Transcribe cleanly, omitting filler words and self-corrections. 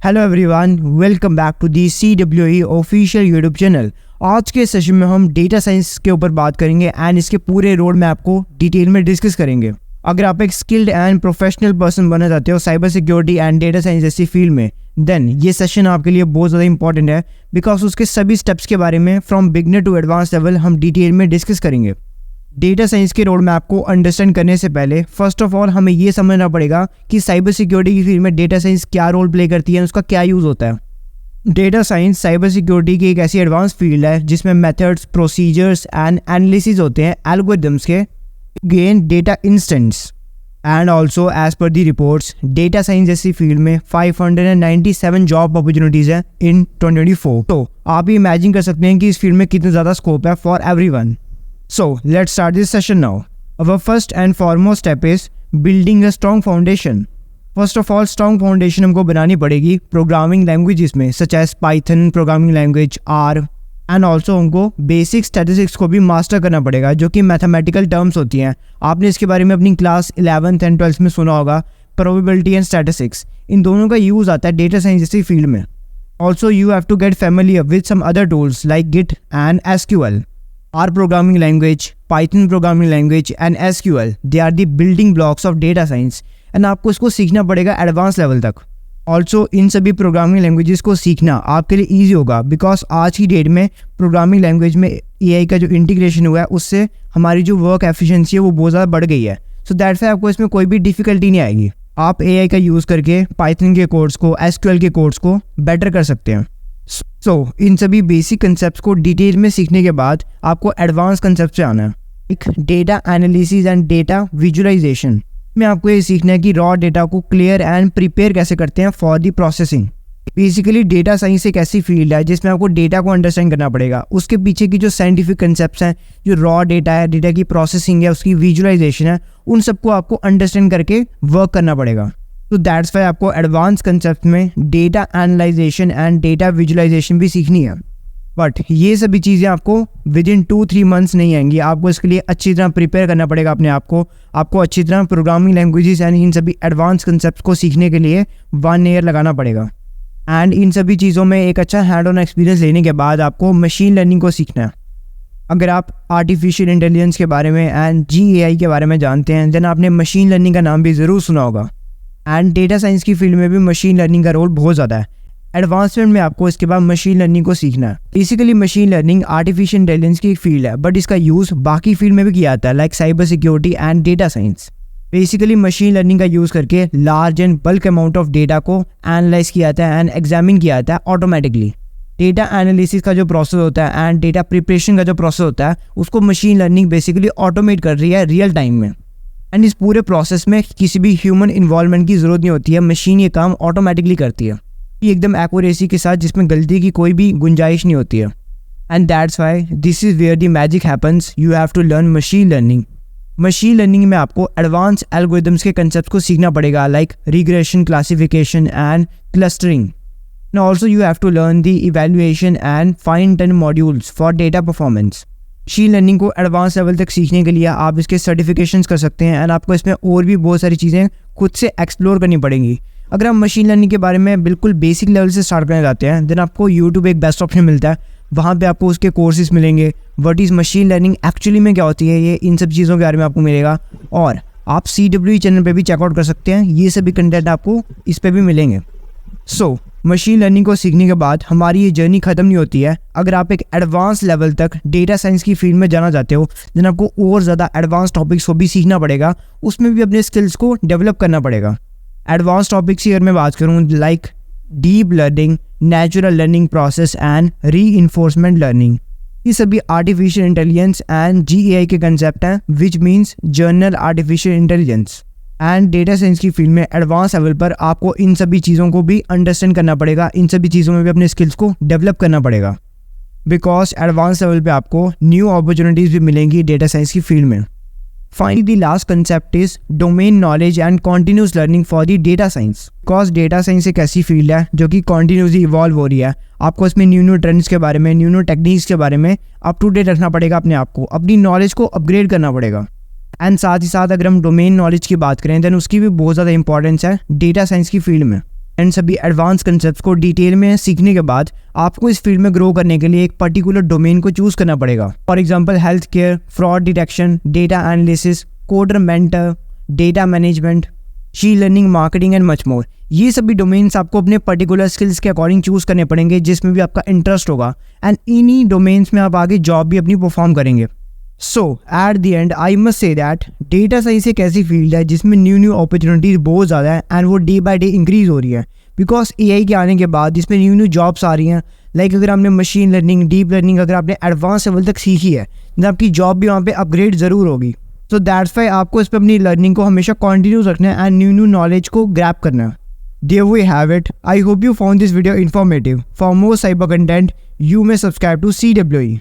Hello everyone, welcome back to the CWE official YouTube channel. आज के session में हम डेटा साइंस के ऊपर बात करेंगे एंड इसके पूरे रोड मैप को डिटेल में डिस्कस करेंगे। अगर आप एक स्किल्ड एंड प्रोफेशनल पर्सन बनना चाहते हो cyber security and data science जैसी फील्ड में, देन ये सेशन आपके लिए बहुत ज़्यादा इंपॉर्टेंट है बिकॉज उसके सभी स्टेप्स के बारे में from beginner to advance level हम डिटेल में डिस्कस करेंगे। डेटा साइंस के रोड मैप को अंडरस्टैंड करने से पहले फर्स्ट ऑफ ऑल हमें ये समझना पड़ेगा कि साइबर सिक्योरिटी की फील्ड में डेटा साइंस क्या रोल प्ले करती है, उसका क्या यूज़ होता है। डेटा साइंस साइबर सिक्योरिटी की एक ऐसी एडवांस फील्ड है जिसमें मेथड्स, प्रोसीजर्स एंड एनालिसिस होते हैं एल्गोरिथम्स के gain data instances. And also as per the reports, data science जैसी फील्ड में 597 जॉब अपॉर्चुनिटीज़ हैं इन 2024। तो आप ही इमेजिन कर सकते हैं कि इस फील्ड में कितना ज़्यादा स्कोप है for everyone. So let's start this session now. Our first and foremost step is building a strong foundation. First of all, strong foundation हमको बनानी पड़ेगी प्रोग्रामिंग लैंग्वेजेस में such as Python programming language, R and also हमको basic statistics को भी master करना पड़ेगा जो कि मैथमेटिकल टर्म्स होती हैं। आपने इसके बारे में अपनी क्लास 11th एंड 12th में सुना होगा। प्रोबेबिलिटी एंड स्टैटिस्टिक्स, इन दोनों का यूज़ आता है डेटा साइंस जैसी फील्ड में। Also you have to get familiar with some other tools like Git and SQL. R programming language, Python programming language and SQL, they are the building blocks of data science and आपको इसको सीखना पड़ेगा advance level तक। Also in सभी programming languages को सीखना आपके लिए ईजी होगा बिकॉज आज की डेट में प्रोग्रामिंग लैंग्वेज में AI का जो इंटीग्रेशन हुआ है उससे हमारी जो वर्क एफिशिएंसी है वो बहुत ज़्यादा बढ़ गई है। सो दैट्स वाई आपको इसमें कोई भी डिफिकल्टी नहीं आएगी। आप AI का यूज़ करके Python के कोड्स को, SQL के कोड्स को बेटर कर सकते हैं। इन सभी बेसिक कंसेप्ट को डिटेल में सीखने के बाद आपको एडवांस कंसेप्ट से आना है, एक data analysis and data visualization में आपको ये सीखना है कि रॉ डेटा को क्लियर एंड प्रिपेयर कैसे करते हैं for the processing. Basically data science एक ऐसी फील्ड है जिसमें आपको डेटा को अंडरस्टैंड करना पड़ेगा, उसके पीछे की जो साइंटिफिक कंसेप्ट्स हैं, जो रॉ डेटा है, डेटा की प्रोसेसिंग है, उसकी विजुअलाइजेशन है, उन सबको आपको अंडरस्टैंड करके वर्क करना पड़ेगा। तो दैट्स वाई आपको एडवांस कंसेप्ट में data analyzation and data visualization भी सीखनी है। बट ये सभी चीज़ें आपको विद इन 2-3 मंथ्स नहीं आएंगी। आपको इसके लिए अच्छी तरह प्रिपेयर करना पड़ेगा अपने आप को। आपको अच्छी तरह प्रोग्रामिंग लैंग्वेजेस एंड इन सभी एडवांस कंसेप्ट को सीखने के लिए 1 ईयर लगाना पड़ेगा। एंड इन सभी चीज़ों में एक अच्छा हैंड ऑन एक्सपीरियंस लेने के बाद आपको मशीन लर्निंग को सीखना है। अगर आप आर्टिफिशियल इंटेलिजेंस के बारे में एंड GAI के बारे में जानते हैं देन आपने मशीन लर्निंग का नाम भी ज़रूर सुना होगा। एंड डेटा साइंस की फील्ड में भी मशीन लर्निंग का रोल बहुत ज़्यादा है। एडवांसमेंट में आपको इसके बाद मशीन लर्निंग को सीखना है। Basically machine learning artificial intelligence की एक फील्ड है बट इसका यूज़ बाकी फील्ड में भी किया जाता है like cyber security and data science. Basically machine learning का यूज़ करके large and bulk amount of data को एनालाइज किया जाता है एंड एग्जामिन किया जाता है ऑटोमेटिकली। डेटा एनालिसिस का जो प्रोसेस होता है एंड डेटा प्रिपरेशन का जो प्रोसेस होता है उसको मशीन लर्निंग बेसिकली ऑटोमेट कर रही है रियल टाइम में। एंड इस पूरे प्रोसेस में किसी भी ह्यूमन इन्वॉल्वमेंट की ज़रूरत नहीं होती है, मशीन ये काम ऑटोमेटिकली करती है एकदम एक्यूरेसी के साथ जिसमें गलती की कोई भी गुंजाइश नहीं होती है। And that's why this is where the magic happens, you have to learn machine learning. Machine learning में आपको एडवांस एल्गोरिथम्स के कंसेप्ट को सीखना पड़ेगा like regression, classification and clustering. And also you have to learn the evaluation and fine tune modules for data performance. Machine learning को advance level तक सीखने के लिए आप इसके सर्टिफिकेशंस कर सकते हैं एंड आपको इसमें और भी बहुत सारी चीज़ें खुद से एक्सप्लोर करनी पड़ेंगी। अगर आप मशीन लर्निंग के बारे में बिल्कुल बेसिक लेवल से स्टार्ट करना चाहते हैं देन आपको यूट्यूब एक बेस्ट ऑप्शन मिलता है। वहाँ पे आपको उसके कोर्सेज मिलेंगे, what is machine learning actually में क्या होती है, ये इन सब चीज़ों के बारे में आपको मिलेगा। और आप CWE चैनल पर भी चेकआउट कर सकते हैं, ये सभी कंटेंट आपको इस पर भी मिलेंगे। सो मशीन लर्निंग को सीखने के बाद हमारी ये जर्नी ख़त्म नहीं होती है। अगर आप एक एडवांस लेवल तक डेटा साइंस की फील्ड में जाना चाहते हो देन आपको और ज़्यादा एडवांस टॉपिक्स को भी सीखना पड़ेगा, उसमें भी अपने स्किल्स को डेवलप करना पड़ेगा। एडवांस टॉपिक्स की अगर मैं बात करूँ like deep learning, natural learning process and reinforcement learning, ये सभी आर्टिफिशियल इंटेलिजेंस एंड GAI के कंसेप्ट हैं which means journal artificial intelligence. And data science की फील्ड में एडवांस लेवल पर आपको इन सभी चीज़ों को भी अंडरस्टैंड करना पड़ेगा, इन सभी चीज़ों में भी अपने स्किल्स को डेवलप करना पड़ेगा बिकॉज एडवांस लेवल पे आपको न्यू अपॉर्चुनिटीज़ भी मिलेंगी डेटा साइंस की फील्ड में। Finally the last concept is domain knowledge and continuous learning for the data science because data science एक ऐसी फील्ड है जो कि कॉन्टिन्यूसली इवॉल्व हो रही है। आपको इसमें न्यू ट्रेंड्स के बारे में, न्यू टेक्निक्स के बारे में अप टू डेट रखना पड़ेगा अपने आप को, अपनी नॉलेज को अपग्रेड करना पड़ेगा। एंड साथ ही साथ अगर हम डोमेन नॉलेज की बात करें देन उसकी भी बहुत ज़्यादा इंपॉर्टेंस है डेटा साइंस की फील्ड में। एंड सभी एडवांस कंसेप्ट को डिटेल में सीखने के बाद आपको इस फील्ड में ग्रो करने के लिए एक पर्टिकुलर डोमेन को चूज करना पड़ेगा। For example health care, fraud detection, data analysis, coder mentor, data management, machine learning, marketing and much more. ये सभी डोमेन्स आपको अपने पर्टिकुलर स्किल्स के अकॉर्डिंग चूज करने पड़ेंगे जिसमें भी आपका इंटरेस्ट होगा, एंड इन्हीं डोमेन्स में आप आगे जॉब भी अपनी परफॉर्म करेंगे। So at the end I must say that data science एक ऐसी फील्ड है जिसमें न्यू अपॉर्चुनिटीज बहुत ज़्यादा है एंड वो डे बाय डे इंक्रीज हो रही है, बिकॉज AI के आने के बाद इसमें न्यू जॉब्स आ रही हैं। लाइक अगर आपने मशीन लर्निंग, डीप लर्निंग अगर आपने एडवांस लेवल तक सीखी है तो आपकी जॉब भी वहाँ पे अपग्रेड ज़रूर होगी। सो दैट्स वाई आपको इस पर अपनी लर्निंग को हमेशा कंटिन्यूस रखना है एंड न्यू नॉलेज को ग्रैब करना है। There we have it. I hope you found this video informative. For more cyber content, you may subscribe to CWE.